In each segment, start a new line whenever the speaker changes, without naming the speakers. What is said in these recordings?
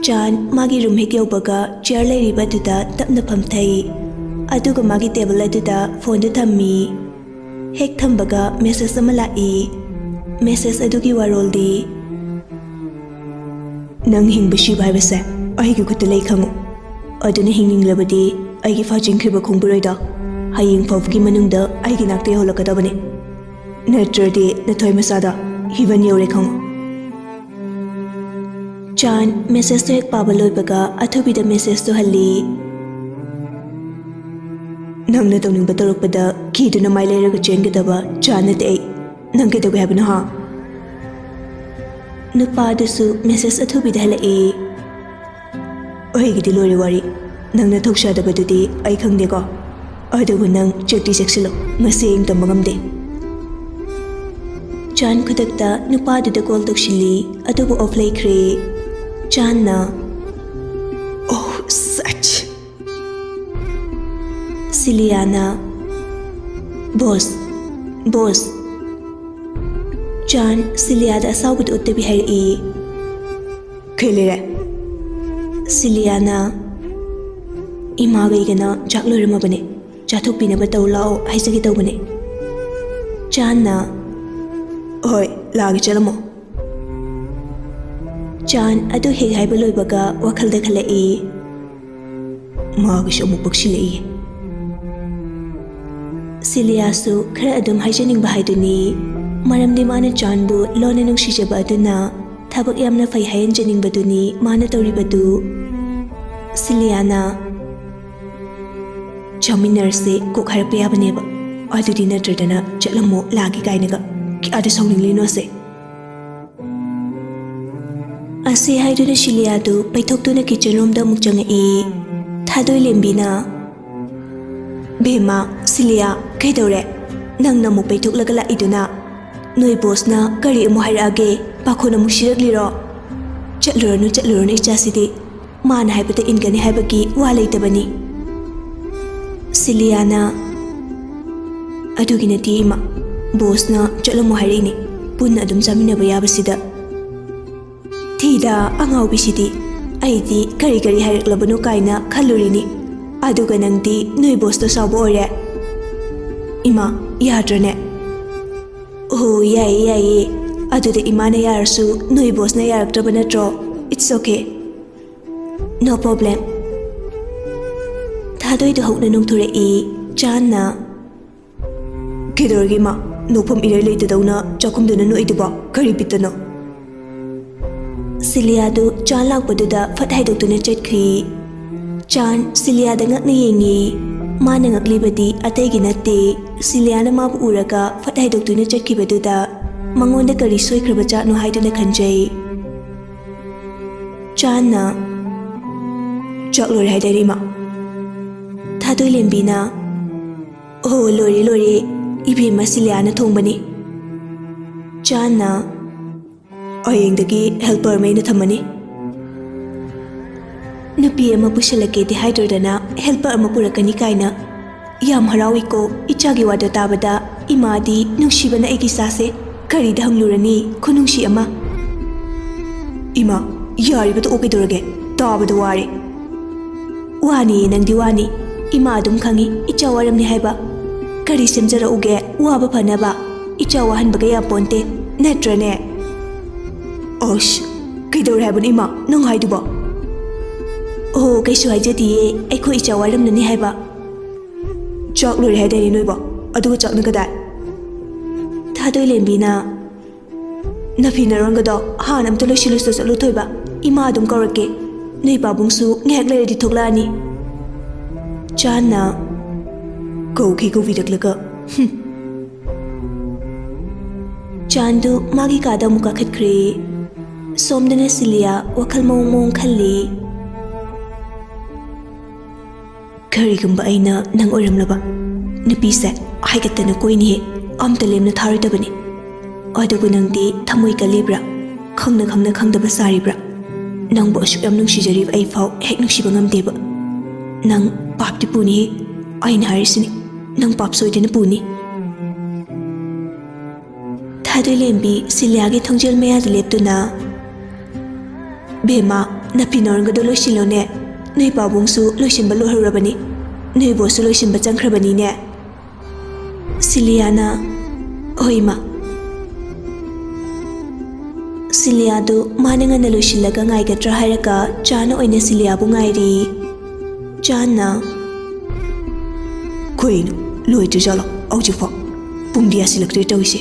Chan magi room hek yaubaga chair leiriba duda tapna phamthai aduga magi table aduda phone du thammi hek thambaga message ama lai message adugi waroldi nang hingba shi bai base ai gi khut lei khangu aduna hingning labadi ai gi fajing khiba khungburoida haying fawgi manungda ai gi nakte holakadabane natradi nathoi masada hiban yore khangu Chan message to ek paba loibaga athubida message to halli nangna tawning batorokpada kiduna mai leiraga chengedaba Chan ate nang ke doge habna ha nupa dusu message athubida halai oi gidi lori wari nangna thoksha dabadudi ai khangde ko adugu nang chekti seksilo ngasing tambangamde Chan khudakta nupa duda call tokshili adugu off laikre Chan na oh such Siliana boss Chan Siliada sawbud uttabi hai khelere Siliana ima gaigana jaklorama bane chathokpina ba tawlao haisagi tawbane Chan na hoi lagi chalamo Chan adu heg haiba loibaga wakhalda khalai magishu amuk bakshilai Siliasu khara adum haijaning ba haiduni maramni mana Chan bu lona nungsi jaba aduna thabak yamna fai hayan janing baduni mana tawribadu Siliana chaminarse ko kharpe yabaneba adudi natradana chalamo lagi kainaga ki adu sawning lino se Ase haiduna Siliadu paithokduna kitchen room da muk changai thadoi lembina Bema Silia kaidore nang na muk paithok lagala iduna noi boss na kari amu hairage pakhona musiragliro chatluranu ichasidi man haibata ingani haibagi wa leitabani Siliana adugina tima boss na chatlamu hairini punna adum chaminaba yabasida Thida angau bisidi aidi kari haireklabanu kaina khalurini aduga nangdi noi boss to sabo ore ima yadrane oh yai adude imana yarsu noi boss na yaraktraba natro it's okay no problem thadoi de hokna nungthure Chan na kidorgi ma nopam ire leitadawna chakumduna no iduba kari bitano Siliadu Chan lakpaduda fat haidokduna chatkri Chan Siliada ngakna yengi mana ngaklibadi ataigi natte Siliana mabu uraga fat haidokduna chatkibaduda mangonda kari soikraba chatno haiduna khanjai Chan na chaklori haidari ma thadoi lembina oh lori ibima Siliana thongbani Chan na ayengdagi helper maina thamani nupi ama pusalake di haidrodana helper ama purakani kaina yam harawi ko ichagi wada tabada imadi nungshibana egi sase kari da hanglurani khunungshi ama ima yari bato oke dorage tabada wari wani nangdi wani ima adum khangi ichawaramni haiba kari semjara uge waba phanaba ichawa hanbaga ya ponte netrane Osh, kaidor haibun ima nang haiduba Oh, kaisu haijadiye aiko icha waramnani haiba Chak lori haidari noiba aduga chakna kadai Thadoi lembina Nafina rangada han amta loisilusta chaklu thoiba ima adum kaurake noi babungsu ngek leradi thoklani Chan na kouki ko vidaklaga Chandu magi kada muka khatkre Somdana Silia wakhal mong khalli Karigamba aina nang oramlaba nupi se haigatana koini amta lemna tharidabani adugu nangdi thamoi kalibra khangna khangdaba saribra nangbo asuk yam nungsijarib ai fau hek nungsiba ngamdeba nang papti puni aina harisini nang pap soidina puni thadoi lembi Silia gi thongjel meya leptuna Bema napi norangado loisilone noi pabungsu loisinba lohorabani noi bosu loisinba changkhrabani ne Siliana hoima Silia du mananga na loisilaga ngaigadra hairaga Chana oina Silia bu ngairi Chana Koino loitu jalo aujifo pungdia silaktre tawisi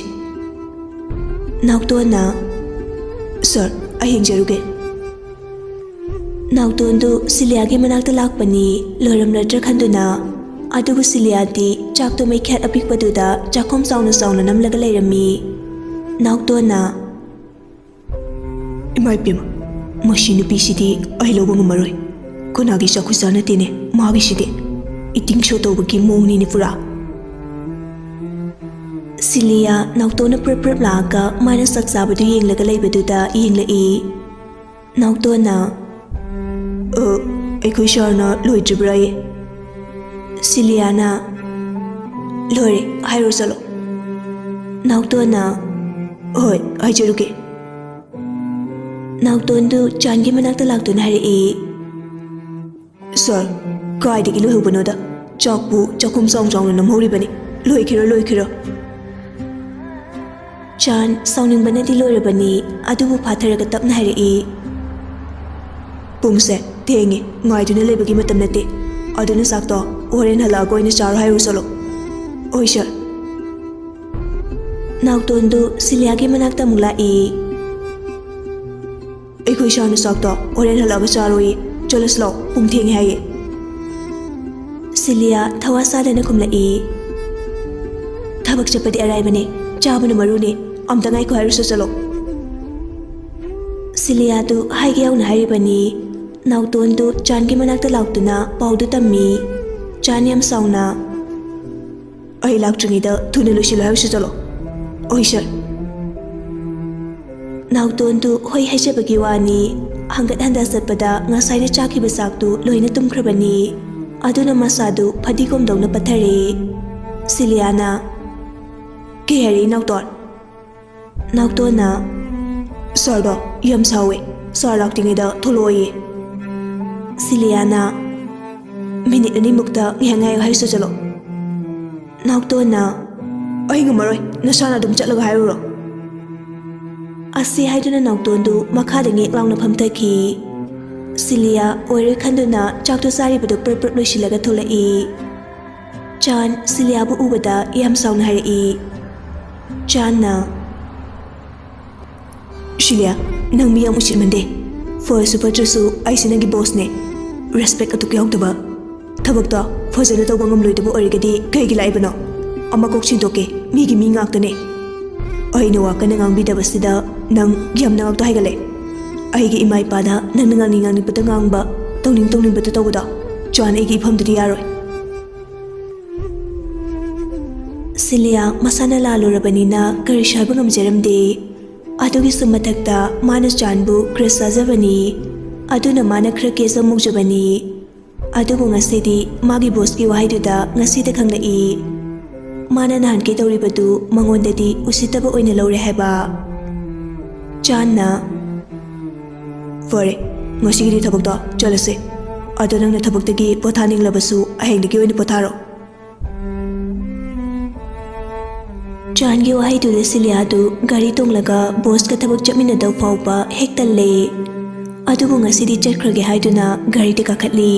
Naukto na Sir ahing jaruge Nautondu Siliagi manakta lakpani loram radra khanduna adugu Siliadi chakto mai khat apikpaduda chakom sauna namlaga leirami Naukto na Imai pima machine pisidi ai lobo ngumaroi konagi chakhusana tine magi sidi iting shoto bagi mongni ni pura Silia Nautona prep laga mana saksa badu yenglaga leibaduda yenglai Nautona Ekoi sharna loidribrai Siliana Lore hairo salo Nautona Hoi hajaruke Nautondu Changi manakta laktuna hari Sir kaidagi loi hubanoda chakpu chakum song namhori bani loi khiro Chan sounding banadi loirabani adubu phatharaga tapna hari Pungse thengi ngaiduna lebagi matam nate aduna sakto oren hala goina char hairu solo oi sir Nautondu Siliagi manakta mula Ekoi shana sakto oren halaga charoi cholaslo pung theng hai Silia thawasa dana kumla thabak chapadi arai bane chabana marune amtangai ko hairu solo Silia tu haigi yauna hari bani Nautondu Changi manakta lautuna paudu tammi Chan yam sauna ai laktringida thuna loisilo hairu solo oi sir Nautondu hoi haijabagi wani hangat handa satpada ngasaina chakiba saktu loina tumkhrabani aduna masadu phadigom dongna pathare Siliana Kehari Nautona Sardo yam sawe sarlaktingida tholoi Siliana minute ani mukta ngihangai haisu chalo Nautona ai ngumaroi nasana dum chatlaga hairuro Asi haiduna Nautondu makhada ngek launa phamthaki Silia oire khanduna chakto sari badu prep loisilaga tholai Chan Silia bu ubada yam sauna hari Chan na Silia nang miyam usit mande for super trasu ai sinagi boss ne respect atuk yaudaba thabak to fojana to bangam loidabu origadi kaigi laibano ama kok chindoke migi mi ngaktane ai no wakana ngangbidabasida nang yamna ngakto haigale aigi imai pada nang ngang pata ngangba tongning bata tawda Chan igi phamdri yaroi Silia masana lalurabanina kari shaiba ngamjaramde adugi sumathakta mana Chanbu krisa jabani aduna mana khra kesa mugjabani adubu ngasidi magi boski wahaiduda ngasida khanglai mana nan ke tawribadu mangondadi usitaba oina lawre haiba Channa Fore ngasigidi thabakta chalase adu nangna thabaktagi pothaning labasu ahengdagi oina potharo Changi wahai tu Silia tu gari tonglaga boss ka thabak chapmina daw fawpa hektalle adubu ngasidi chakhrage haiduna gari te kakhatli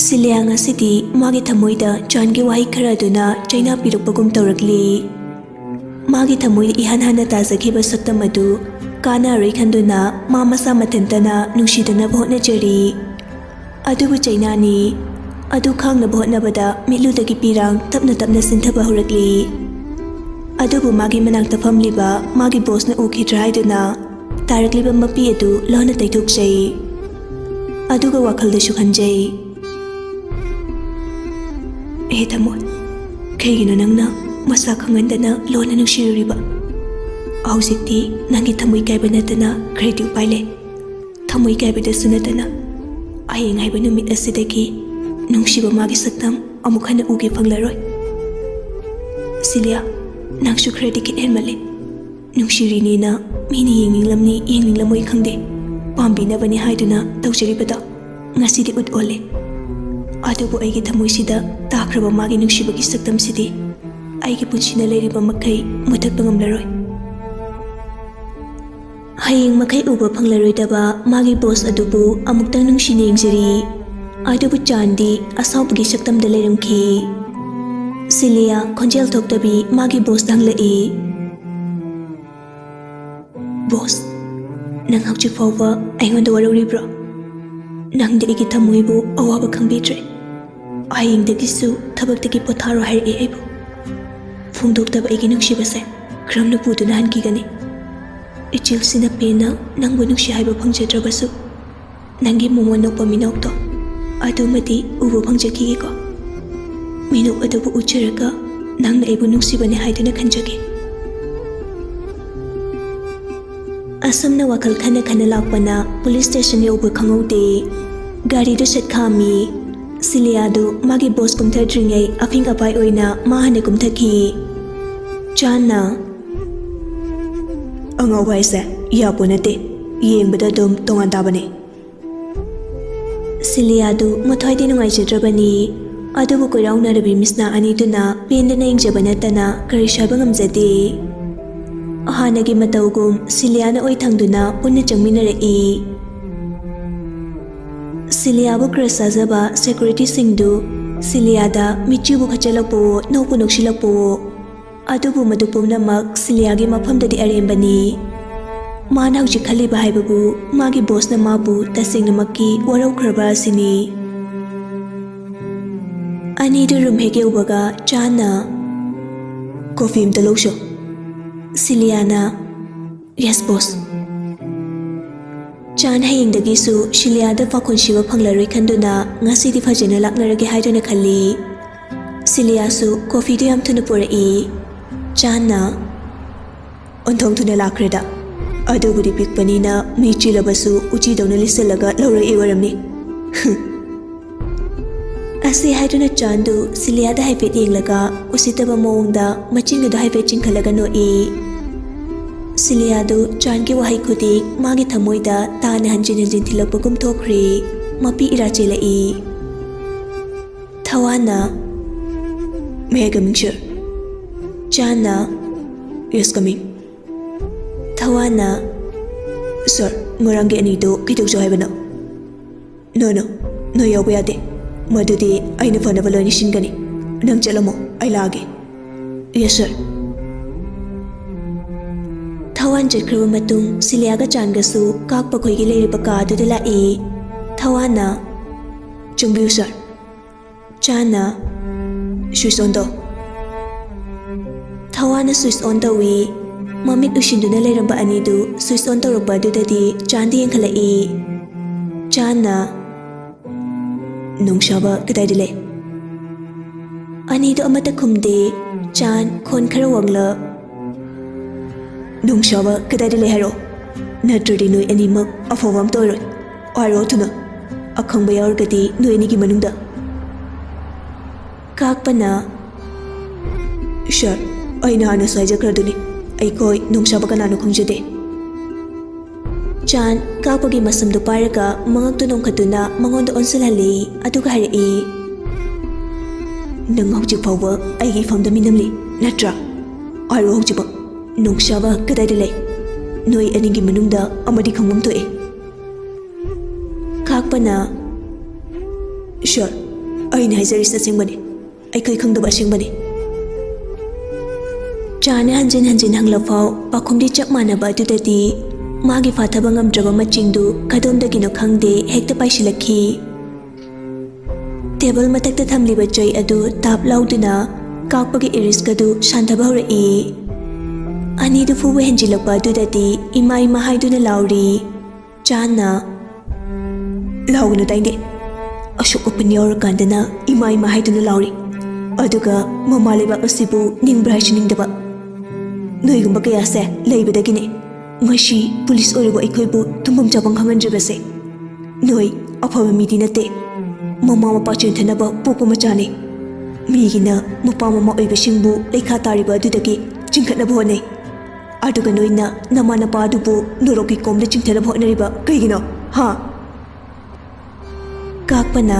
Silia ngasidi magi thamoida Changi wahai khara duna chaina pirukpagum tawrakli magi thamoida ihan hana tajaghiba saktam adu kana rei khanduna ma masa mathentana nungsidana bhotna jari adubu chaina ni adu khangna bhotnabada miludagi pirang tapna sinthaba horakli adubu magi manakta famliba magi bossna ukhidra haiduna tarakliba mapi adu lona taithokjai aduga wakhalda sukhanjai he thamon kaigino nangna masa khangandana lona nushiriba auzikti nangi thamoi kaiba natana kredi upaile thamoi kaibada sunatana ayeng haiba numit asidagi nungsiba magi saktam amuk hana uge phanglaroi Silia nangshu kredi kit henmale nungsirini na mini yenginglamni yenginglamoi khangde ꯄꯥꯝꯕꯤꯅꯕꯅꯤ ꯍꯥꯏꯗꯨꯅ ꯇꯧꯖꯔꯤꯕꯗꯣ ꯉꯁꯤꯗꯤ ꯎꯠ ꯑꯣꯜꯂꯦ ꯑꯗꯨꯕꯨ ꯑꯩꯒꯤ ꯊꯃꯣꯏꯁꯤꯗ ꯇꯥꯈ꯭ꯔꯕ ꯃꯥꯒꯤ ꯅꯨꯡꯁꯤꯕꯒꯤ ꯁꯛꯇꯝꯁꯤꯗꯤ ꯑꯩꯒꯤ ꯄꯨꯟꯁꯤꯅ ꯂꯩꯔꯤꯕ ꯃꯈꯩ ꯃꯨꯊꯠꯄ ꯉꯝꯂꯔꯣꯏ ꯍꯌꯦꯡ ꯃꯈꯩ ꯎꯕ ꯐꯪꯂꯔꯣꯏꯗꯕ ꯃꯥꯒꯤ ꯕꯣꯁ ꯑꯗꯨꯕꯨ ꯑꯃꯨꯛꯇꯪ ꯅꯨꯡꯁꯤꯅ ꯌꯦꯡꯖꯔꯤ ꯑꯗꯨꯕꯨ ꯆꯥꯟꯗꯤ ꯑꯁꯥꯎꯕꯒꯤ ꯁꯛꯇꯝꯗ ꯂꯩꯔꯝꯈꯤ ꯁꯤꯂꯤꯌꯥ ꯈꯣꯟꯖꯦꯜ ꯊꯣꯛꯇꯕꯤ ꯃꯥꯒꯤ ꯕꯣꯁꯇ ꯍꯪꯂꯛꯏ ꯕꯣꯁ ꯅꯪ ꯍꯧꯖꯤꯛ ꯐꯥꯎꯕ ꯑꯩꯉꯣꯟꯗ ꯋꯥꯔꯧꯔꯤꯕ꯭ꯔꯣ ꯅꯪꯗꯤ ꯑꯩꯒꯤ ꯊꯃꯣꯏꯕꯨ ꯑꯋꯥꯕ ꯈꯪꯕꯤꯗ꯭ꯔꯦ ꯍꯌꯦꯡꯗꯒꯤꯁꯨ ꯊꯕꯛꯇꯒꯤ ꯄꯣꯊꯥꯔꯣ ꯍꯥꯏꯔꯛꯏ ꯑꯩꯕꯨ ꯐꯣꯡꯗꯣꯛꯇꯕ ꯑꯩꯒꯤ ꯅꯨꯡꯁꯤꯕꯁꯦ ꯀꯔꯝꯅ ꯄꯨꯗꯨꯅ ꯍꯟꯈꯤꯒꯅꯤ ꯏꯆꯤꯜꯁꯤꯅ ꯄꯦꯟꯅ ꯅꯪꯕꯨ ꯅꯨꯡꯁꯤ ꯍꯥꯏꯕ ꯐꯪꯖꯗ꯭ꯔꯕꯁꯨ ꯅꯪꯒꯤ ꯃꯣꯃꯣꯟ ꯅꯣꯛꯄ ꯃꯤꯅꯣꯛꯇꯣ ꯑꯗꯨꯃꯗꯤ ꯎꯕ ꯐꯪꯖꯈꯤꯒꯦꯀꯣ ꯃꯤꯅꯣꯛ ꯑꯗꯨꯕꯨ ꯎꯖꯔꯒ ꯅꯪꯅ ꯑꯩꯕꯨ ꯅꯨꯡꯁꯤꯕꯅꯤ ꯍꯥꯏꯗꯨꯅ ꯈꯟꯖꯒꯦ ꯑꯁꯨꯝꯅ ꯋꯥꯈꯜ ꯈꯟꯅ ꯈꯟꯅ ꯂꯥꯛꯄꯅ ꯄꯨꯂꯤꯁ ꯁ꯭ꯇꯦꯁꯟ ꯌꯧꯕ ꯈꯪꯍꯧꯗꯦ ꯒꯥꯔꯤꯗꯨ ꯁꯠꯈꯥꯝꯃꯤ ꯁꯤꯂꯤꯌꯥꯗꯨ ꯃꯥꯒꯤ ꯕꯣꯁ ꯀꯨꯝꯊꯗ꯭ꯔꯤꯉꯩ ꯑꯐꯤꯡ ꯑꯐꯥꯏ ꯑꯣꯏꯅ ꯃꯥ ꯍꯥꯟꯅ ꯀꯨꯝꯊꯈꯤ ꯆꯥꯟꯅ ꯑꯉꯥꯎꯕ ꯍꯥꯏꯁꯦ ꯌꯥꯄꯣ ꯅꯠꯇꯦ ꯌꯦꯡꯕꯗ ꯑꯗꯨꯝ ꯇꯣꯉꯥꯟ ꯇꯥꯕꯅꯤ ꯁꯤꯂꯤꯌꯥꯗꯨ ꯃꯊ꯭ꯋꯥꯏꯗꯤ ꯅꯨꯡꯉꯥꯏꯖꯗ꯭ꯔꯕꯅꯤ ꯑꯗꯨꯕꯨ ꯀꯣꯏꯔꯥꯎꯅꯔꯕꯤ ꯃꯤꯁꯅꯥ ꯑꯅꯤꯗꯨꯅ ꯄꯦꯟꯗꯅ ꯌꯦꯡꯖꯕ ꯅꯠꯇꯅ ꯀꯔꯤꯁꯨ ꯍꯥꯏꯕ ꯉꯝꯖꯗꯦ ꯍꯥꯟꯅꯒꯤ ꯃꯇꯧꯒꯨꯝ ꯁꯤꯂꯤꯌꯥꯅ ꯑꯣꯏ ꯊꯪꯗꯨꯅ ꯄꯨꯟꯅ ꯆꯪꯃꯤꯟꯅꯔꯛꯏ ꯁꯤꯂꯤꯌꯥꯕꯨ ꯀ꯭ꯔꯁ ꯆꯥꯖꯕ ꯁꯦꯀ꯭ꯌꯨꯔꯤꯇꯤꯁꯤꯡꯗꯨ ꯁꯤꯂꯤꯌꯥꯗ ꯃꯤꯠꯆꯤꯕꯨ ꯈꯠꯆꯜꯂꯛꯄꯋꯣ ꯅꯣꯛꯄꯨ ꯅꯣꯛꯁꯤꯜꯂꯛꯄꯋꯣ ꯑꯗꯨꯕꯨ ꯃꯗꯨ ꯄꯨꯝꯅꯃꯛ ꯁꯤꯂꯤꯌꯥꯒꯤ ꯃꯐꯝꯗꯗꯤ ꯑꯔꯦꯝꯕꯅꯤ ꯃꯥꯅ ꯍꯧꯖꯤꯛ ꯈꯜꯂꯤꯕ ꯍꯥꯏꯕꯕꯨ ꯃꯥꯒꯤ ꯕꯣꯁꯅ ꯃꯥꯕꯨ ꯇꯁꯦꯡꯅꯃꯛꯀꯤ ꯋꯥꯔꯧꯈ꯭ꯔꯕ ꯑꯁꯤꯅꯤ ꯑꯅꯤꯗꯨ ꯔꯨꯝ ꯍꯦꯛ ꯌꯧꯕꯒ ꯆꯥꯟꯅ ꯀꯣꯐꯤ ꯑꯝꯇ ꯂꯧꯁꯣ ꯁꯤꯂꯤꯌꯥꯅ ꯌꯦꯁ ꯕꯣꯁ ꯆꯥꯟ ꯍꯌꯦꯡꯗꯒꯤꯁꯨ ꯁꯤꯂꯤꯌꯥꯗ ꯄꯥꯈꯣꯟ ꯁꯤꯕ ꯐꯪꯂꯔꯣꯏ ꯈꯟꯗꯨꯅ ꯉꯁꯤꯗꯤ ꯐꯖꯅ ꯂꯥꯛꯅꯔꯒꯦ ꯍꯥꯏꯗꯨꯅ ꯈꯜꯂꯤ ꯁꯤꯂꯤꯌꯥꯁꯨ ꯀꯣꯐꯤꯗꯨ ꯌꯥꯝ ꯊꯨꯅ ꯄꯨꯔꯛꯏ ꯆꯥꯟꯅ ꯑꯣꯟꯊꯣꯡ ꯊꯨꯅ ꯂꯥꯛꯈ꯭ꯔꯦꯗ ꯑꯗꯨꯕꯨꯗꯤ ꯄꯤꯛꯄꯅꯤꯅ ꯃꯤ ꯆꯤꯜꯂꯕꯁꯨ ꯎꯆꯤꯗꯧꯅ ꯂꯤꯁꯜꯂꯒ ꯂꯧꯔꯛꯏ ꯑꯣꯏꯔꯝꯅꯤ ꯑꯁꯤ ꯍꯥꯏꯗꯨꯅ ꯆꯥꯟꯗꯨ ꯁꯤꯂꯤꯌꯥꯗ ꯍꯥꯏꯐꯦꯠ ꯌꯦꯡꯂꯒ ꯎꯁꯤꯠꯇꯕ ꯃꯑꯣꯡꯗ ꯃꯆꯤꯟꯒꯗꯨ ꯍꯥꯏꯐꯦꯠ ꯆꯤꯡꯈꯠꯂꯒ ꯅꯣꯛꯏ ꯁꯤꯂꯤꯌꯥꯗꯨ ꯆꯥꯟꯒꯤ ꯋꯥꯍꯩ ꯈꯨꯗꯤꯡ ꯃꯥꯒꯤ ꯊꯃꯣꯏꯗ ꯇꯥꯅ ꯍꯟꯖꯤꯟ ꯍꯟꯖꯤꯟ ꯊꯤꯜꯂꯛꯄꯒꯨꯝ ꯊꯣꯛꯈ꯭ꯔꯦ ꯃꯄꯤ ꯏꯔꯥ ꯆꯦꯜꯂꯛꯏ ꯊꯋꯥꯟꯅ ꯃꯦ ꯑꯥꯏ ꯀꯃꯤꯡ ꯁꯔ ꯆꯥꯟꯅ ꯌꯦꯁ ꯀꯃꯤꯡ ꯊꯋꯥꯟꯅ ꯁꯔ ꯉꯔꯥꯡꯒꯤ ꯑꯅꯤꯗꯨ ꯀꯩꯗꯧꯁꯨ ꯍꯥꯏꯕꯅꯣ ꯅꯣ ꯅꯣꯏ ꯌꯥꯎꯕ ꯌꯥꯗꯦ ꯃꯗꯨꯗꯤ ꯑꯩꯅ ꯐꯅꯕ ꯂꯣꯏꯅ ꯁꯤꯟꯒꯅꯤ ꯅꯪ ꯆꯠꯂꯝꯃꯣ ꯑꯩ ꯂꯥꯛꯑꯒꯦ ꯌꯦꯁ ꯁꯔ ꯊꯋꯥꯟ ꯆꯠꯈ꯭ꯔꯕ ꯃꯇꯨꯡ ꯁꯤꯂꯤꯌꯥꯒ ꯆꯥꯟꯒꯁꯨ ꯀꯥꯛꯄ ꯈꯣꯏꯒꯤ ꯂꯩꯔꯤꯕ ꯀꯥ ꯑꯗꯨꯗ ꯂꯥꯛꯏ ꯊꯋꯥꯟꯅ ꯆꯪꯕꯤꯌꯨ ꯁꯔ ꯆꯥꯟꯅ ꯁ꯭ꯋꯤꯆ ꯑꯣꯟ ꯇꯧ ꯊꯋꯥꯟꯅ ꯁ꯭ꯋꯤꯆ ꯑꯣꯟ ꯇꯧꯏ ꯃꯃꯤꯠ ꯎꯏꯁꯤꯟꯗꯨꯅ ꯂꯩꯔꯝꯕ ꯑꯅꯤꯗꯨ ꯁ꯭ꯋꯤꯆ ꯑꯣꯟ ꯇꯧꯔꯛꯄ ꯑꯗꯨꯗꯗꯤ ꯆꯥꯟꯗ ꯌꯦꯡꯈꯠꯂꯛꯏ ꯆꯥꯟꯅ ꯅꯨꯡꯁꯥꯕ ꯀꯗꯥꯏꯗ ꯂꯩ ꯑꯅꯤꯗꯨ ꯑꯃꯠꯇ ꯈꯨꯝꯗꯦ ꯆꯥꯟ ꯈꯣꯟ ꯈꯔ ꯋꯥꯡꯂꯞ ꯅꯨꯡꯁꯥꯕ ꯀꯗꯥꯏꯗ ꯂꯩ ꯍꯥꯏꯔꯛꯑꯣ ꯅꯠꯇ꯭ꯔꯗꯤ ꯅꯣꯏ ꯑꯅꯤꯃꯛ ꯑꯐꯕ ꯑꯝꯇ ꯑꯣꯏꯔꯣꯏ ꯍꯥꯏꯔꯛꯑꯣ ꯊꯨꯅ ꯑꯈꯪꯕ ꯌꯥꯎꯔꯒꯗꯤ ꯅꯣꯏ ꯑꯅꯤꯒꯤ ꯃꯅꯨꯡꯗ ꯀꯥꯛꯄꯅ ꯁꯔ ꯑꯩꯅ ꯍꯥꯟꯅꯁꯨ ꯍꯥꯏꯖꯈ꯭ꯔꯗꯨꯅꯤ ꯑꯩꯈꯣꯏ ꯅꯨꯡꯁꯥꯕ ꯀꯅꯥꯅꯣ ꯈꯪꯖꯗꯦ ꯆꯥꯟ ꯀꯥꯛꯄꯒꯤ ꯃꯁꯝꯗꯨ ꯄꯥꯏꯔꯒ ꯃꯉꯛꯇꯨ ꯅꯣꯡꯈꯠꯇꯨꯅ ꯃꯉꯣꯟꯗ ꯑꯣꯟꯁꯤꯜꯍꯜꯂꯤ ꯑꯗꯨꯒ ꯍꯥꯏꯔꯛꯏ ꯅꯪ ꯍꯧꯖꯤꯛ ꯐꯥꯎꯕ ꯑꯩꯒꯤ ꯏꯐꯝꯗ ꯃꯤꯅꯝꯂꯤ ꯅꯠꯇ꯭ꯔꯥ ꯍꯥꯏꯔꯛꯑꯣ ꯍꯧꯖꯤꯛꯃꯛ ꯅꯨꯡꯁꯥꯕ ꯀꯗꯥꯏꯗ ꯂꯩ ꯅꯣꯏ ꯑꯅꯤꯒꯤ ꯃꯅꯨꯡꯗ ꯑꯃꯗꯤ ꯈꯪꯐꯝ ꯊꯣꯛꯏ ꯀꯥꯛꯄꯅ ꯁꯔ ꯑꯩꯅ ꯍꯥꯏꯖꯔꯤꯁꯤ ꯑꯁꯦꯡꯕꯅꯤ ꯑꯩꯈꯣꯏ ꯈꯪꯗꯕ ꯑꯁꯦꯡꯕꯅꯤ ꯆꯥꯅ ꯍꯟꯖꯤꯟ ꯍꯟꯖꯤꯟ ꯍꯪꯂꯐꯥꯎ ꯄꯥꯈꯨꯝꯗꯤ ꯆꯞ ꯃꯥꯟꯅꯕ ꯑꯗꯨꯗꯗꯤ ꯃꯥꯒꯤ ꯐꯥꯊꯕ ꯉꯝꯗ꯭ꯔꯕ ꯃꯆꯤꯡꯗꯨ ꯀꯗꯣꯝꯗꯒꯤꯅꯣ ꯈꯪꯗꯦ ꯍꯦꯛꯇ ꯄꯥꯏꯁꯤꯜꯂꯛꯈꯤ ꯇꯦꯕꯜ ꯃꯊꯛꯇ ꯊꯝꯂꯤꯕ ꯆꯩ ꯑꯗꯨ ꯇꯥꯞ ꯂꯥꯎꯗꯨꯅ ꯀꯥꯛꯄꯒꯤ ꯏꯔꯤꯁꯀꯗꯨ ꯁꯥꯟꯊꯕ ꯍꯧꯔꯛꯏ ꯑꯅꯤꯗꯨ ꯐꯨꯕ ꯍꯦꯟꯖꯤꯜꯂꯛꯄ ꯑꯗꯨꯗꯗꯤ ꯏꯃꯥ ꯏꯃꯥ ꯍꯥꯏꯗꯨꯅ ꯂꯥꯎꯔꯤ ꯆꯥꯟꯅ ꯂꯥꯎꯒꯅꯨ ꯇꯥꯏꯅꯦ ꯑꯁꯨꯛ ꯑꯄꯟ ꯌꯥꯎꯔꯀꯥꯟꯗꯅ ꯏꯃꯥ ꯏꯃꯥ ꯍꯥꯏꯗꯨꯅ ꯂꯥꯎꯔꯤ ꯑꯗꯨꯒ ꯃꯃꯥ ꯂꯩꯕꯥꯛ ꯑꯁꯤꯕꯨ ꯅꯤꯡꯕ꯭ꯔꯥ ꯍꯥꯏꯁꯨ ꯅꯤꯡꯗꯕ ꯅꯣꯏꯒꯨꯝꯕ ꯀꯌꯥꯁꯦ ꯂꯩꯕꯗꯒꯤꯅꯦ ꯉꯁꯤ ꯄꯨꯂꯤꯁ ꯑꯣꯏꯔꯤꯕ ꯑꯩꯈꯣꯏꯕꯨ ꯊꯨꯝꯐꯝ ꯆꯥꯐꯝ ꯈꯪꯍꯟꯗ꯭ꯔꯤꯕꯁꯦ ꯅꯣꯏ ꯑꯐꯕ ꯃꯤꯗꯤ ꯅꯠꯇꯦ ꯃꯃꯥ ꯃꯄꯥ ꯆꯦꯟꯊꯅꯕ ꯄꯣꯛꯄ ꯃꯆꯥꯅꯤ ꯃꯤꯒꯤꯅ ꯃꯄꯥ ꯃꯃꯥ ꯑꯣꯏꯕꯁꯤꯡꯕꯨ ꯂꯩꯈꯥ ꯇꯥꯔꯤꯕ ꯑꯗꯨꯗꯒꯤ ꯆꯤꯡꯈꯠꯅꯕ ꯍꯣꯠꯅꯩ ꯑꯗꯨꯒ ꯅꯣꯏꯅ ꯅꯃꯥ ꯅꯄꯥ ꯑꯗꯨꯕꯨ ꯅꯣꯔꯣꯛꯀꯤ ꯀꯣꯝꯗ ꯆꯤꯡꯊꯅꯕ ꯍꯣꯠꯅꯔꯤꯕ ꯀꯩꯒꯤꯅꯣ ꯍꯥ ꯀꯥꯛꯄꯅ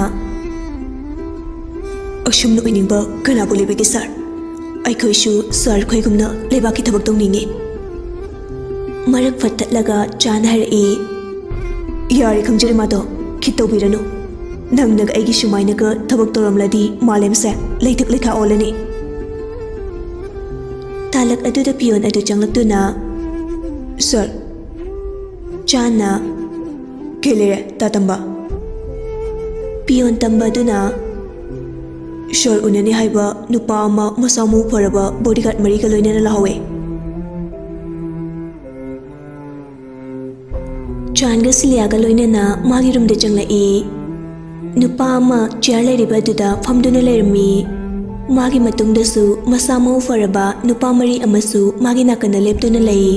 ꯑꯁꯨꯝꯅ ꯑꯣꯏꯅꯤꯡꯕ ꯀꯅꯥꯕꯨ ꯂꯩꯕꯒꯦ ꯁꯥꯔ ꯑꯩꯈꯣꯏꯁꯨ ꯁꯥꯔ ꯈꯣꯏꯒꯨꯝꯅ ꯂꯩꯕꯥꯛꯀꯤ ꯊꯕꯛ ꯇꯧꯅꯤꯡꯉꯤ ꯃꯔꯛ ꯐꯠꯇꯠꯂꯒ ꯆꯥꯅ ꯍꯥꯏꯔꯛꯏ ꯌꯥꯔꯦ ꯈꯪꯖꯔꯦ ꯃꯥꯗꯣ ꯈꯤꯠ ꯇꯧꯕꯤꯔꯅꯨ ꯅꯪꯅꯒ ꯑꯩꯒꯤ ꯁꯨꯃꯥꯏꯅꯒ ꯊꯕꯛ ꯇꯧꯔꯝꯂꯗꯤ ꯃꯥꯂꯦꯝꯁꯦ ꯂꯩꯊꯛ ꯂꯩꯊꯥ ꯑꯣꯜꯂꯅꯤ ꯇꯥꯂꯛ ꯑꯗꯨꯗ ꯄꯤꯌꯣꯟ ꯑꯗꯨ ꯆꯪꯂꯛꯇꯨꯅ ꯁꯥꯔ ꯆꯥꯅ ꯀꯩ ꯂꯩꯔꯦ ꯇꯥ ꯇꯝꯕ ꯄꯤꯌꯣꯟ ꯇꯝꯕ ꯑꯗꯨꯅ ꯁꯥꯔ ꯎꯅꯅꯤ ꯍꯥꯏꯕ ꯅꯨꯄꯥ ꯑꯃ ꯃꯁꯥ ꯃꯎ ꯐꯔꯕ ꯕꯣꯗꯤꯒꯥꯔꯗ ꯃꯔꯤꯒ ꯂꯣꯏꯅꯅ ꯂꯥꯛꯍꯧꯋꯦ ꯆꯥꯟꯒ ꯁꯤꯂꯤꯌꯥꯒ ꯂꯣꯏꯅꯅ ꯃꯥꯒꯤ ꯔꯨꯝꯗ ꯆꯪꯂꯛꯏ ꯅꯨꯄꯥ ꯑꯃ ꯆꯤꯌꯔ ꯂꯩꯔꯤꯕ ꯑꯗꯨꯗ ꯐꯝꯗꯨꯅ ꯂꯩꯔꯝꯃꯤ ꯃꯥꯒꯤ ꯃꯇꯨꯡꯗꯁꯨ ꯃꯁꯥ ꯃꯎ ꯐꯔꯕ ꯅꯨꯄꯥ ꯃꯔꯤ ꯑꯃꯁꯨ ꯃꯥꯒꯤ ꯅꯥꯀꯟꯗ ꯂꯦꯞꯇꯨꯅ ꯂꯩ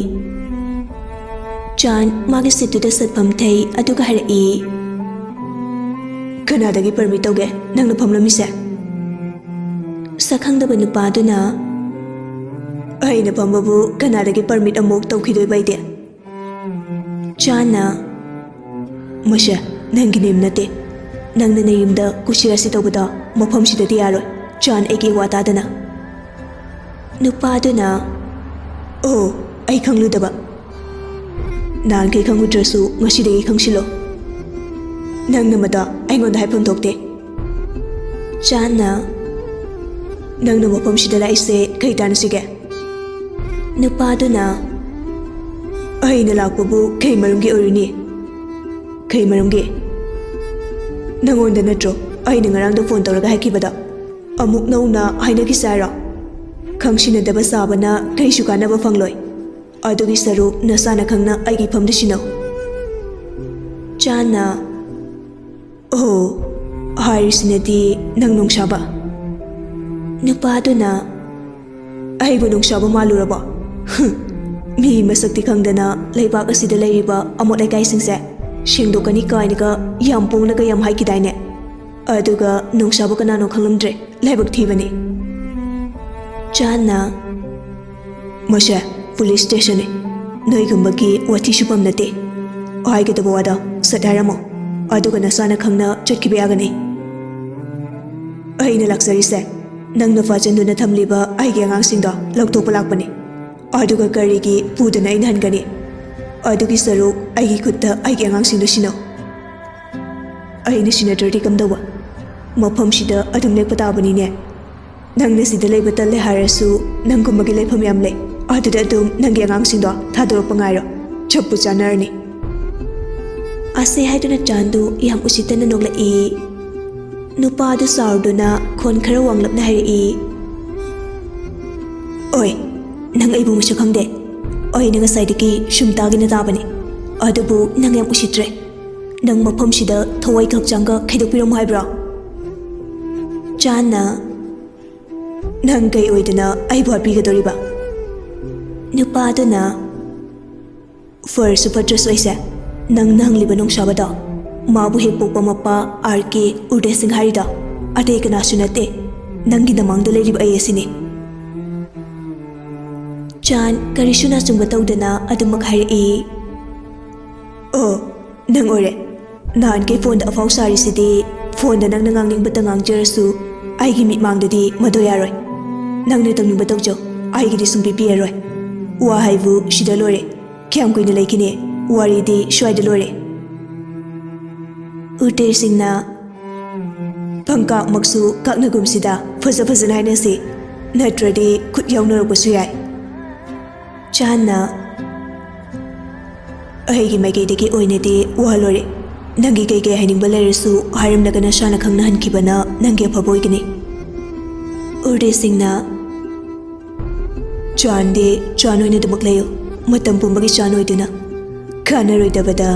ꯆꯥꯟ ꯃꯥꯒꯤ ꯁꯤꯠꯇꯨꯗ ꯁꯠꯐꯝ ꯊꯩ ꯑꯗꯨꯒ ꯍꯥꯏꯔꯛꯏ ꯀꯅꯥꯗꯒꯤ ꯄꯔꯃꯤꯠ ꯇꯧꯒꯦ ꯅꯪꯅ ꯐꯝꯂꯝꯃꯤꯁꯦ ꯁꯛꯈꯪꯗꯕ ꯅꯨꯄꯥꯗꯨꯅ ꯑꯩꯅ ꯐꯝꯕꯕꯨ ꯀꯅꯥꯗꯒꯤ ꯄꯔꯃꯤꯠ ꯑꯃꯨꯛ ꯇꯧꯈꯤꯗꯣꯏꯕ ꯑꯩꯗꯤ ꯆꯥꯅ ꯃꯁꯦ ꯅꯪꯒꯤ ꯅꯦꯝ ꯅꯠꯇꯦ ꯅꯪꯅ ꯅꯌꯨꯝꯗ ꯀꯨꯁꯤꯔꯥꯁꯤ ꯇꯧꯕꯗꯣ ꯃꯐꯝꯁꯤꯗꯗꯤ ꯌꯥꯔꯣꯏ ꯆꯥꯟ ꯑꯩꯒꯤ ꯋꯥ ꯇꯥꯗꯅ ꯅꯨꯄꯥꯗꯨꯅ ꯑꯣ ꯑꯩ ꯈꯪꯂꯨꯗꯕ ꯅꯍꯥꯟꯈꯩ ꯈꯪꯉꯨꯗ꯭ꯔꯁꯨ ꯉꯁꯤꯗꯒꯤ ꯈꯪꯁꯤꯜꯂꯣ ꯅꯪꯅ ꯃꯗꯣ ꯑꯩꯉꯣꯟꯗ ꯍꯥꯏꯐꯝ ꯊꯣꯛꯇꯦ ꯆꯥꯟꯅ ꯅꯪꯅ ꯃꯐꯝꯁꯤꯗ ꯂꯥꯛꯏꯁꯦ ꯀꯩ ꯇꯥꯟꯅꯁꯤꯒꯦ ꯅꯨꯄꯥꯗꯨꯅ ꯑꯩꯅ ꯂꯥꯛꯄꯕꯨ ꯀꯩ ꯃꯔꯝꯒꯤ ꯑꯣꯏꯔꯨꯅꯤ ꯀꯩ ꯃꯔꯝꯒꯤ ꯅꯪꯉꯣꯟꯗ ꯅꯠꯇ꯭ꯔꯣ ꯑꯩꯅ ꯉꯔꯥꯡꯗ ꯐꯣꯟ ꯇꯧꯔꯒ ꯍꯥꯏꯈꯤꯕꯗꯣ ꯑꯃꯨꯛ ꯅꯧꯅ ꯍꯥꯏꯅꯈꯤꯁꯦ ꯍꯥꯏꯔꯣ ꯈꯪꯁꯤꯟꯅꯗꯕ ꯁꯥꯕꯅ ꯀꯩꯁꯨ ꯀꯥꯟꯅꯕ ꯐꯪꯂꯣꯏ ꯑꯗꯨꯒꯤ ꯁꯔꯨꯛ ꯅꯁꯥꯅ ꯈꯪꯅ ꯑꯩꯒꯤ ꯐꯝꯗ ꯁꯤꯟꯅꯧ ꯆꯥꯅ ꯑꯣ ꯍꯥꯏꯔꯤꯁꯤꯅꯗꯤ ꯅꯪ ꯅꯨꯡꯁꯥꯕ ꯅꯨꯄꯥꯗꯨꯅ ꯑꯩꯕꯨ ꯅꯨꯡꯁꯥꯕ ꯃꯥꯜꯂꯨꯔꯕꯣ ꯃꯤ ꯃꯁꯛꯇꯤ ꯈꯪꯗꯅ ꯂꯩꯕꯥꯛ ꯑꯁꯤꯗ ꯂꯩꯔꯤꯕ ꯑꯃꯣꯠ ꯑꯀꯥꯏꯁꯤꯡꯁꯦ ꯁꯦꯡꯗꯣꯛꯀꯅꯤ ꯀꯥꯏꯅꯒ ꯌꯥꯝ ꯄꯣꯡꯅꯒ ꯌꯥꯝ ꯍꯥꯏꯈꯤꯗꯥꯏꯅꯦ ꯑꯗꯨꯒ ꯅꯨꯡꯁꯥꯕ ꯀꯅꯥꯅꯣ ꯈꯪꯂꯝꯗ꯭ꯔꯦ ꯂꯥꯏꯕꯛ ꯊꯤꯕꯅꯤ ꯆꯥꯟꯅ ꯃꯁꯦ ꯄꯨꯂꯤꯁ ꯁ꯭ꯇꯦꯁꯟꯅꯤ ꯅꯣꯏꯒꯨꯝꯕꯒꯤ ꯋꯥꯊꯤ ꯁꯨꯐꯝ ꯅꯠꯇꯦ ꯍꯥꯏꯒꯗꯕ ꯋꯥꯗꯣ ꯁꯠ ꯍꯥꯏꯔꯝꯃꯣ ꯑꯗꯨꯒ ꯅꯁꯥꯅ ꯈꯪꯅ ꯆꯠꯈꯤꯕ ꯌꯥꯒꯅꯤ ꯑꯩꯅ ꯂꯥꯛꯆꯔꯤꯁꯦ ꯅꯪꯅ ꯐꯥꯖꯟꯗꯨꯅ ꯊꯝꯂꯤꯕ ꯑꯩꯒꯤ ꯑꯉꯥꯡꯁꯤꯡꯗꯣ ꯂꯧꯊꯣꯛꯄ ꯂꯥꯛꯄꯅꯤ ꯑꯗꯨꯒ ꯀꯔꯤꯒꯤ ꯄꯨꯗꯨꯅ ꯑꯩꯅ ꯍꯟꯒꯅꯤ ꯑꯗꯨꯒꯤ ꯁꯔꯨꯛ ꯑꯩꯒꯤ ꯈꯨꯠꯇ ꯑꯩꯒꯤ ꯑꯉꯥꯡꯁꯤꯡꯗꯨ ꯁꯤꯟꯅꯧ ꯑꯩꯅ ꯁꯤꯟꯅꯗ꯭ꯔꯗꯤ ꯀꯝꯗꯧꯕ ꯃꯐꯝꯁꯤꯗ ꯑꯗꯨꯝ ꯂꯦꯞꯄ ꯇꯥꯕꯅꯤꯅꯦ ꯅꯪꯅ ꯁꯤꯗ ꯂꯩꯕ ꯇꯜꯂꯦ ꯍꯥꯏꯔꯁꯨ ꯅꯪꯒꯨꯝꯕꯒꯤ ꯂꯩꯐꯝ ꯌꯥꯝ ꯂꯩ ꯑꯗꯨꯗ ꯑꯗꯨꯝ ꯅꯪꯒꯤ ꯑꯉꯥꯡꯁꯤꯡꯗꯣ ꯊꯥꯗꯣꯔꯛꯄ ꯉꯥꯏꯔꯣ ꯆꯞꯄꯨ ꯆꯥꯟꯅꯔꯅꯤ ꯑꯁꯦ ꯍꯥꯏꯗꯨꯅ ꯆꯥꯟꯗꯨ ꯌꯥꯝ ꯎꯁꯤꯠꯇꯅ ꯅꯣꯛꯂꯛꯏ ꯅꯨꯄꯥꯗꯨ ꯁꯥꯎꯔꯗꯨꯅ ꯈꯣꯟ ꯈꯔ ꯋꯥꯡꯂꯞꯅ ꯍꯥꯏꯔꯛꯏ ꯑꯣꯏ ꯅꯪ ꯑꯩꯕꯨ ꯃꯁꯛ ꯈꯪꯗꯦ ꯑꯩꯅ ꯉꯁꯥꯏꯗꯒꯤ ꯁꯨꯝ ꯇꯥꯒꯦꯅ ꯇꯥꯕꯅꯤ ꯑꯗꯨꯕꯨ ꯅꯪ ꯌꯥꯝ ꯎꯁꯤꯠꯇ꯭ꯔꯦ ꯅꯪ ꯃꯐꯝꯁꯤꯗ ꯊꯋꯥꯏ ꯈꯛꯆꯥꯡꯒ ꯈꯩꯗꯣꯛꯄꯤꯔꯝꯃꯨ ꯍꯥꯏꯕ꯭ꯔꯣ ꯆꯥꯟꯅ ꯅꯪ ꯀꯩ ꯑꯣꯏꯗꯅ ꯑꯩꯕꯨ ꯍꯥꯠꯄꯤꯒꯗꯧꯔꯤꯕ ꯅꯨꯄꯥꯗꯨꯅ ꯐꯔꯁꯨ ꯐꯠꯇ꯭ꯔꯁꯨ ꯑꯩꯁꯦ ꯅꯪꯅ ꯍꯪꯂꯤꯕ ꯅꯨꯡꯁꯥꯕꯗꯣ ꯃꯥꯕꯨ ꯍꯦꯛ ꯄꯣꯛꯄ ꯃꯄꯥ RK ꯎꯔꯗꯦꯁꯤꯡ ꯍꯥꯏꯔꯤꯗꯣ ꯑꯇꯩ ꯀꯅꯥꯁꯨ ꯅꯠꯇꯦ ꯅꯪꯒꯤ ꯅꯃꯥꯡꯗ ꯂꯩꯔꯤꯕ ꯑꯩ ꯑꯁꯤꯅꯤ ꯆꯥꯟ ꯀꯔꯤꯁꯨ ꯅꯥꯆꯨꯡꯕ ꯇꯧꯗꯅ ꯑꯗꯨꯃꯛ ꯍꯥꯏꯔꯛꯏ ꯑꯣ ꯅꯪ ꯑꯣꯏꯔꯦ ꯅꯍꯥꯟꯈꯩ ꯐꯣꯟꯗ ꯑꯐꯥꯎ ꯁꯥꯔꯤꯁꯤꯗꯤ ꯐꯣꯟꯗ ꯅꯪꯅ ꯉꯥꯡꯅꯤꯡꯕꯇ ꯉꯥꯡꯖꯔꯁꯨ ꯑꯩꯒꯤ ꯃꯤꯠꯃꯥꯡꯗꯗꯤ ꯃꯗꯨ ꯌꯥꯔꯣꯏ ꯅꯪꯅ ꯇꯧꯅꯤꯡꯕ ꯇꯧꯖꯧ ꯑꯩꯒꯤꯗꯤ ꯁꯨꯡꯄꯤ ꯄꯤꯔꯔꯣꯏ ꯋꯥ ꯍꯥꯏꯕꯨ ꯁꯤꯗ ꯂꯣꯏꯔꯦ ꯀꯌꯥꯝ ꯀꯨꯏꯅ ꯂꯩꯈꯤꯅꯤ ꯋꯥꯔꯤꯗꯤ ꯁ꯭ꯋꯥꯏꯗ ꯂꯣꯏꯔꯦ ꯎꯔꯇꯦꯁꯤꯡꯅ ꯄꯪꯀꯥꯛꯃꯛꯁꯨ ꯀꯥꯛꯅꯒꯨꯝꯁꯤꯗ ꯐꯖꯅ ꯍꯥꯏꯅꯁꯤ ꯅꯠꯇ꯭ꯔꯗꯤ ꯈꯨꯠ ꯌꯥꯎꯅꯔꯛꯄꯁꯨ ꯌꯥꯏ ꯆꯥꯟꯅ ꯑꯩꯒꯤ ꯃꯥꯏꯀꯩꯗꯒꯤ ꯑꯣꯏꯅꯗꯤ ꯋꯥ ꯂꯣꯏꯔꯦ ꯅꯪꯒꯤ ꯀꯩꯀꯩ ꯍꯥꯏꯅꯤꯡꯕ ꯂꯩꯔꯁꯨ ꯍꯥꯏꯔꯝꯂꯒ ꯅꯁꯥꯅ ꯈꯪꯅ ꯍꯟꯈꯤꯕꯅ ꯅꯪꯒꯤ ꯑꯐꯕ ꯑꯣꯏꯒꯅꯤ ꯎꯔꯗꯦꯁꯤꯡꯅ ꯆꯥꯟꯗꯤ ꯆꯥꯟ ꯑꯣꯏꯅ ꯑꯗꯨꯃꯛ ꯂꯩꯌꯨ ꯃꯇꯝ ꯄꯨꯝꯕꯒꯤ ꯆꯥꯟ ꯑꯣꯏꯗꯨꯅ ꯀꯥꯟꯅꯔꯣꯏꯗꯕꯗ